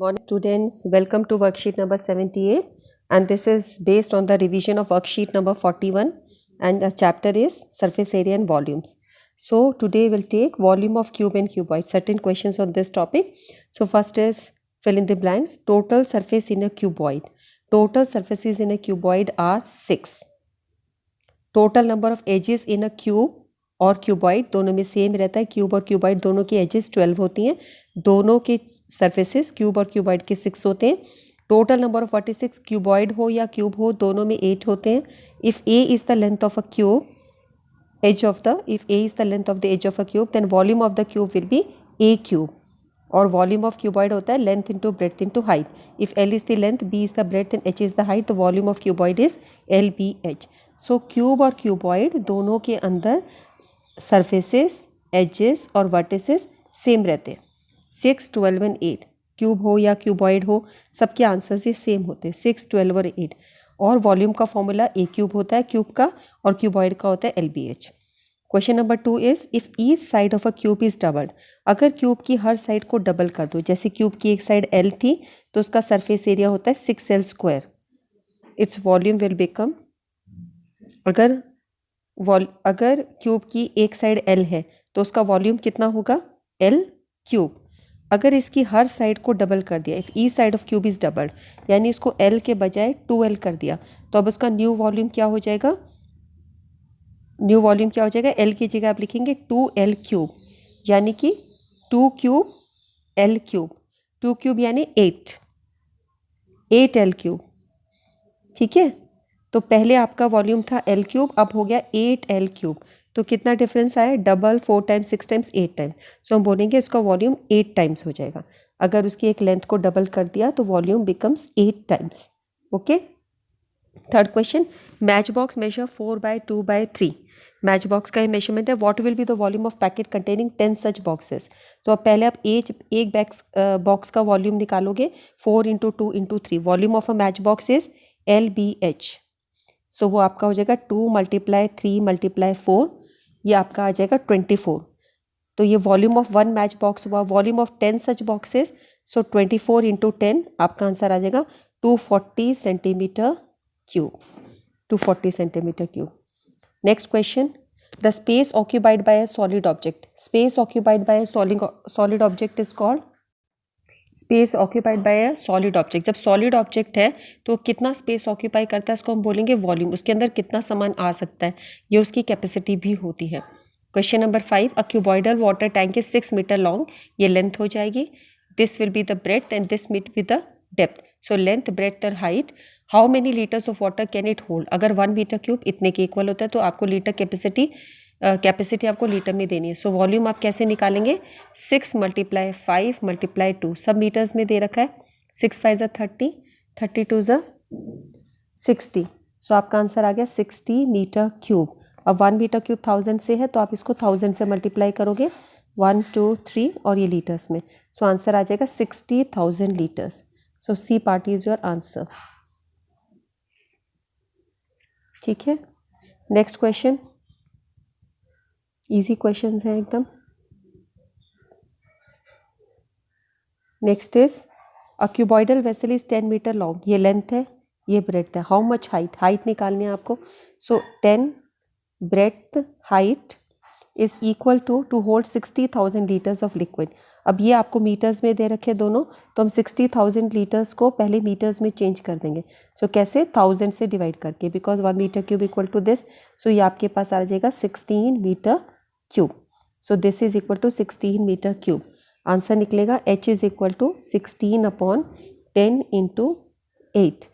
Morning students, welcome to worksheet number 78 and this is based on the revision of worksheet number 41 and our chapter is surface area and volumes. So today we'll take volume of cube and cuboid, certain questions on this topic. So first is fill in the blanks, total surface in a cuboid. Total surfaces in a cuboid are 6. Total number of edges in a cube और cuboid दोनों में same रहता है. Cube और cuboid दोनों की edges 12 होती हैं. दोनों के सरफेसेस क्यूब और क्यूबॉइड के 6 होते हैं. टोटल नंबर ऑफ 46 क्यूबॉइड हो या क्यूब हो दोनों में 8 होते हैं. If A is the length of a cube edge of the if a is the length of the edge of a cube then volume of the cube will be a cube और volume of cuboid होता है length into breadth into height. If L is the length B is the breadth and H is the height the volume of cuboid is L B H. So cube और cuboid दोनों के अंदर surfaces edges और vertices same रहते हैं. 6, 12 and 8 cube हो या cuboid हो सबके आंसर्स ये सेम होते हैं 6, 12 और 8. और वॉल्यूम का फॉर्मूला ए क्यूब होता है क्यूब का और क्यूबॉइड का होता है L B H. Question number 2 is if each side of a cube is doubled. अगर क्यूब की हर साइड को डबल कर दो, जैसे क्यूब की एक साइड एल थी तो उसका सरफेस एरिया होता है 6L square. Its volume will become अगर क्यूब की एक साइड एल है तो उसका वॉल्यूम कितना होगा एल क्यूब. अगर इसकी हर साइड को डबल कर दिया, if each side of cube is doubled यानी इसको एल के बजाय 2L कर दिया तो अब उसका न्यू वॉल्यूम क्या हो जाएगा. न्यू वॉल्यूम क्या हो जाएगा एल की जगह आप लिखेंगे 2L क्यूब यानी कि 2 क्यूब एल क्यूब. 2 क्यूब यानी 8L क्यूब. ठीक है, तो पहले आपका वॉल्यूम था एल क्यूब अब हो गया 8L क्यूब. तो कितना डिफरेंस आया डबल 4 टाइम्स 6 टाइम्स 8 टाइम्स. सो हम बोलेंगे इसका वॉल्यूम 8 टाइम्स हो जाएगा. अगर उसकी एक लेंथ को डबल कर दिया तो volume becomes 8 times. Okay. Third question, match box measure 4/2/3. Match box का ये मेजरमेंट है. What will be the volume of packet containing 10 such boxes. तो अब पहले आप एक बॉक्स का वॉल्यूम निकालोगे 4 × 2 × 3. Volume of a match box is LBH. सो वो आपका हो जाएगा 2 × 3 × 4 ये आपका आ जाएगा 24. तो ये volume of one match box हुआ. Volume of 10 such boxes so 24 × 10 आपका आंसर आ जाएगा 240 centimetre cube. 240 centimetre cube. Next question, the space occupied by a solid object. Space occupied by a solid object is called space occupied by a solid object. जब solid object है तो कितना space occupy करता है इसको हम बोलेंगे volume. उसके अंदर कितना सामान आ सकता है ये उसकी कैपेसिटी भी होती है. Question number 5, a cuboidal water tank is 6 metre long. ये लेंथ हो जाएगी. This will be the breadth and this will be the depth. So length breadth और height. How many litres of water can it hold. अगर 1 metre cube इतने के equal होता है तो आपको लीटर कैपेसिटी आपको लीटर में देनी है. सो वॉल्यूम आप कैसे निकालेंगे 6 × 5 × 2 सब मीटर्स में दे रखा है. 6 5 30 32 60. सो आपका आंसर आ गया 60 मीटर क्यूब. अब 1 मीटर क्यूब 1000 से है तो आप इसको 1000 से मल्टीप्लाई करोगे 1 2 3 और ये लीटर्स में. सो आंसर आ जाएगा 60,000 litres. So C part is your answer. ठीक है. नेक्स्ट क्वेश्चन, इजी क्वेश्चंस हैं एकदम. Next is a cuboidal vessel is 10 metre long. ये लेंथ है ये ब्रेड्थ है. हाउ मच हाइट निकालनी है आपको. So 10 breadth height is equal to hold 60,000 litres of liquid. अब ये आपको मीटर्स में दे रखे दोनों तो हम 60,000 लीटर्स को पहले मीटर्स में चेंज कर देंगे. सो कैसे 1000 से डिवाइड करके because 1 metre cube equal to this. So ये आपके पास आ जाएगा 16 metre cube. So this is equal to 16 metre cube. Answer निकलेगा H is equal to 16/10 × 8.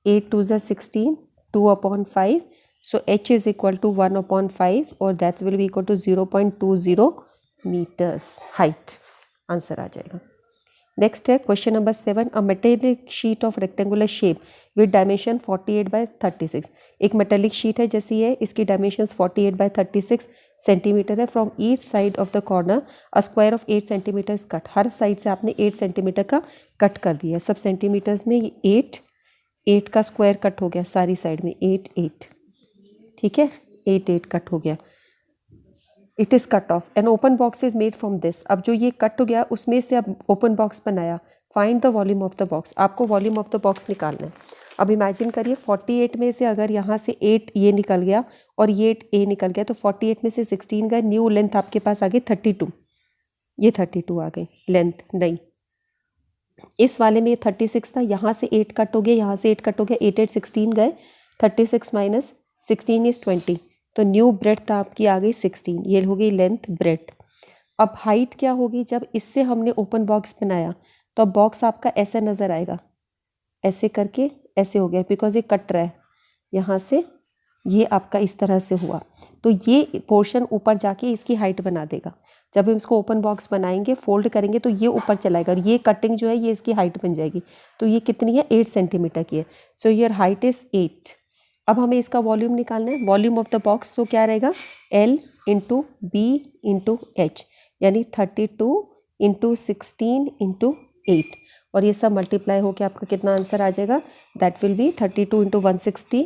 8 2 16 2/5. So H is equal to 1/5 और that will be equal to 0.20 meters height. Answer आ जाएगा. Next है question number 7, a metallic sheet of rectangular shape with dimension 48/36. एक metallic sheet है जैसी है, इसकी डायमेंशंस 48/36 सेंटीमीटर है. From each side of the corner a square of 8 centimetre cut. Her side से आपने 8 सेंटीमीटर का कट कर दिया. सब सेंटीमीटर्स में 8 का स्क्वायर कट हो गया सारी साइड में 8. ठीक है, 8 कट हो गया. It is cut off. An open box is made from this. अब जो ये कट हो गया उसमें से अब ओपन बॉक्स बनाया find the volume of the box, आपको वॉल्यूम ऑफ द बॉक्स निकालना है। अब इमेजिन करिए 48 में से अगर यहाँ से 8 ये निकल गया और ये 8 ए निकल गया, तो 48 में से 16 गए, न्यू लेंथ आपके पास आ गई 32, ये 32 आ गई लेंथ। नहीं, इस वाले में ये 36 था, यहाँ से 8 कट हो गया, यहाँ से 8 कट हो गया, 8 8 16 गए, 36 माइनस 16 इज 20, तो न्यू ब्रेड्थ आपकी आ गई 16, ये हो गई लेंथ ब्रेड्थ। अब हाइट क्या होगी, जब इससे हमने ओपन बॉक्स बनाया तो अब बॉक्स आपका ऐसा नज़र आएगा, ऐसे करके ऐसे हो गया बिकॉज ये कट रहा है यहाँ से, ये आपका इस तरह से हुआ, तो ये पोर्शन ऊपर जाके इसकी हाइट बना देगा। जब हम इसको ओपन बॉक्स बनाएंगे, फोल्ड करेंगे, तो ये ऊपर चलाएगा और ये कटिंग जो है ये इसकी हाइट बन जाएगी। तो ये कितनी है, 8 सेंटीमीटर की है। So your height is 8। अब हमें इसका वॉल्यूम निकालना है, वॉल्यूम ऑफ द बॉक्स, तो क्या रहेगा, L into B into H, यानी 32 इंटू 16 इंटू 8, और ये सब मल्टीप्लाई होकर आपका कितना आंसर आ जाएगा, that will be 32 into 160,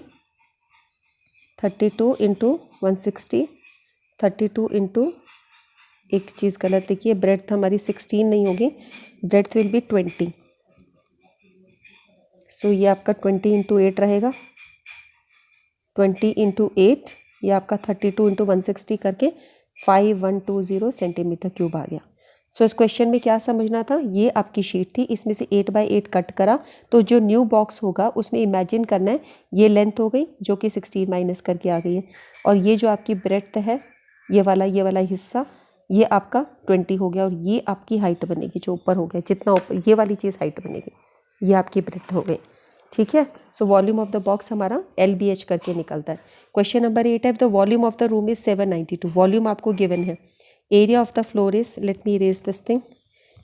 32 into 160, 32 into, एक चीज़ गलत लिखी है, ब्रेड्थ हमारी 16 नहीं होगी, ब्रेड्थ विल बी 20, सो ये आपका 20 इंटू 8 रहेगा, 20 इंटू 8, ये आपका 32 इंटू 160 करके 5120 सेंटीमीटर क्यूब आ गया। सो इस क्वेश्चन में क्या समझना था, ये आपकी शीट थी, इसमें से 8 बाई 8 कट करा, तो जो न्यू बॉक्स होगा उसमें इमेजिन करना है ये लेंथ हो गई जो कि 16 माइनस करके आ गई है, और ये जो आपकी ब्रेड्थ है, ये वाला हिस्सा, ये आपका 20 हो गया, और ये आपकी हाइट बनेगी जो ऊपर हो गया, जितना ऊपर ये वाली चीज़ हाइट बनेगी, ये आपकी ब्रेड्थ हो गई। ठीक है, so volume of the box हमारा LBH करके निकलता है। क्वेश्चन नंबर 8 है, the volume of the room is 792, volume आपको गिवन है। Area of the floor is, let me erase this thing,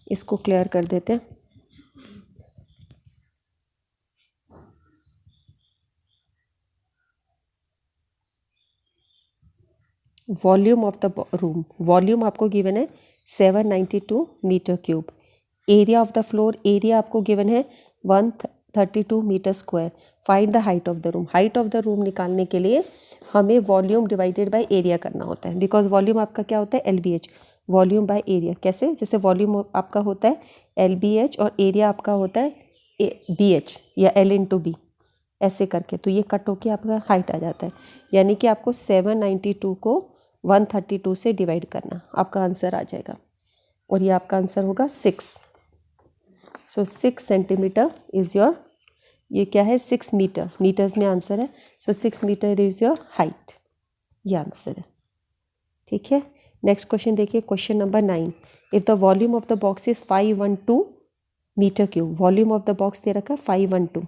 इसको क्लियर कर देते हैं। Volume of the room, volume आपको गिवन है 792 metre cube. Area of the floor, area आपको given है 132 metre square. Find the height of the room, height of the room निकालने के लिए हमें वॉल्यूम डिवाइडेड बाय एरिया करना होता है, बिकॉज वॉल्यूम आपका क्या होता है, LBH, वॉल्यूम बाय एरिया। कैसे, जैसे वॉल्यूम आपका होता है LBH और एरिया आपका होता है BH या L इंटू बी, ऐसे करके, तो ये कट होके आपका हाइट आ जाता है। यानी कि आपको 792 को 132 से डिवाइड करना, आपका आंसर आ जाएगा, और ये आपका आंसर होगा 6। सो 6 सेंटीमीटर इज़ योर, ये क्या है, 6 मीटर, मीटर्स में आंसर है, so 6 metre is your height, ये आंसर है। ठीक है, नेक्स्ट क्वेश्चन देखिए, question number 9, if the volume of the box is 512 metre cube, volume of the box दे रखा है 512,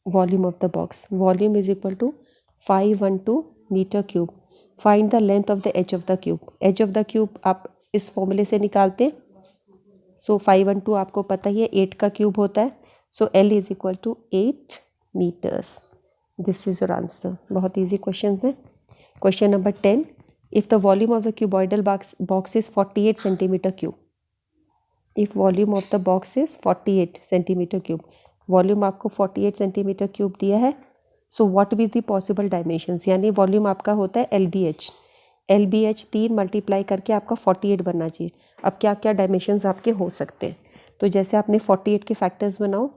volume of the box, volume is equal to 512 metre cube. Find the length of the edge of the cube, edge of the cube आप इस फॉर्मूले से निकालते हैं। सो 512 आपको पता ही है 8 का क्यूब होता है, so L is equal to 8 metres. This is your answer, बहुत ईजी क्वेश्चन है। Question number 10, if the volume of the cuboidal box is 48 centimetre cube, if volume of the box is 48 centimetre cube, volume आपको 48 centimetre cube दिया है, so what will the possible dimensions, यानी volume आपका होता है LBH, LBH 3 multiply करके आपका 48 बनना चाहिए। अब क्या क्या डायमेंशंस आपके हो सकते हैं, तो जैसे आपने 48 के फैक्टर्स बनाओ,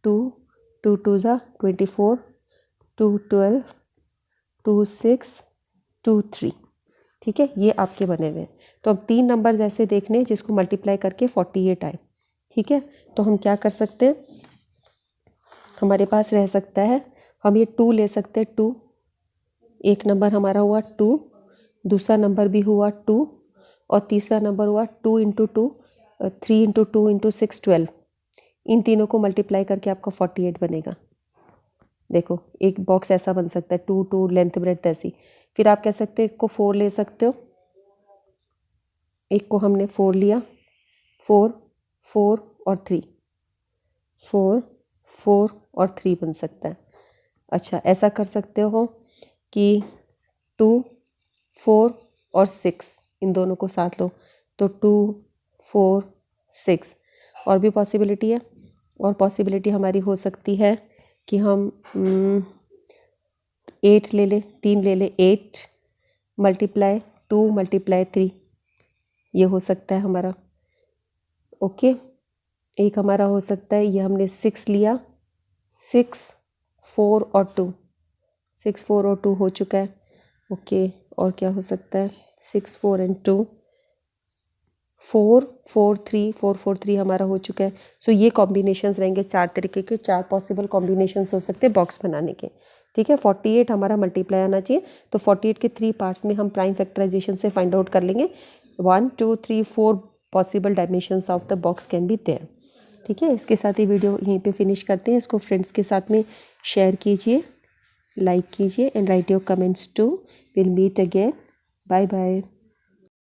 2 2 2 ज़ा 24, 2 12, 2 6, 2 3, ठीक है, ये आपके बने हुए हैं। तो अब 3 नंबर जैसे देखने जिसको मल्टीप्लाई करके 48 आए, ठीक है, तो हम क्या कर सकते हैं, हमारे पास रह सकता है, हम ये 2 ले सकते हैं, 2, एक नंबर हमारा हुआ 2, दूसरा नंबर भी हुआ 2, और तीसरा नंबर हुआ 2 इंटू 2, 3 इंटू 2 इंटू 6 12, इन तीनों को मल्टीप्लाई करके आपका 48 बनेगा। देखो एक बॉक्स ऐसा बन सकता है, 2 2 लेंथ ब्रेड्थ ऐसी। फिर आप कह सकते हो एक को 4 ले सकते हो, एक को हमने 4 लिया, 4 4 और 3, 4 4 और 3 बन सकता है। अच्छा ऐसा कर सकते हो कि 2 4 और 6, इन दोनों को साथ लो, तो 2 4 6, और भी पॉसिबिलिटी है, और पॉसिबिलिटी हमारी हो सकती है कि हम 8 ले लें, 3 ले लें, 8 मल्टीप्लाई 2 मल्टीप्लाई 3, ये हो सकता है हमारा। ओके, एक हमारा हो सकता है, ये हमने 6 लिया, 6, 4 और 2, 6, 4 और 2 हो चुका है। ओके, और क्या हो सकता है, 6, 4 एंड 2, 4, 4, 3, 4, 4, 3 हमारा हो चुका है। सो ये कॉम्बिनेशंस रहेंगे, 4 तरीके के, 4 पॉसिबल कॉम्बिनेशंस हो सकते हैं बॉक्स बनाने के। ठीक है, 48 हमारा मल्टीप्लाई आना चाहिए। तो 48 के 3 पार्ट्स में हम प्राइम फैक्टराइजेशन से फाइंड आउट कर लेंगे। 1, 2, 3, 4 possible dimensions of the box can be there. ठीक है, इसके साथ ही वीडियो यहीं पे फिनिश करते हैं। इसको फ्रेंड्स के साथ में शेयर कीजिए, लाइक कीजिए and write your comments too. Will meet again, bye bye.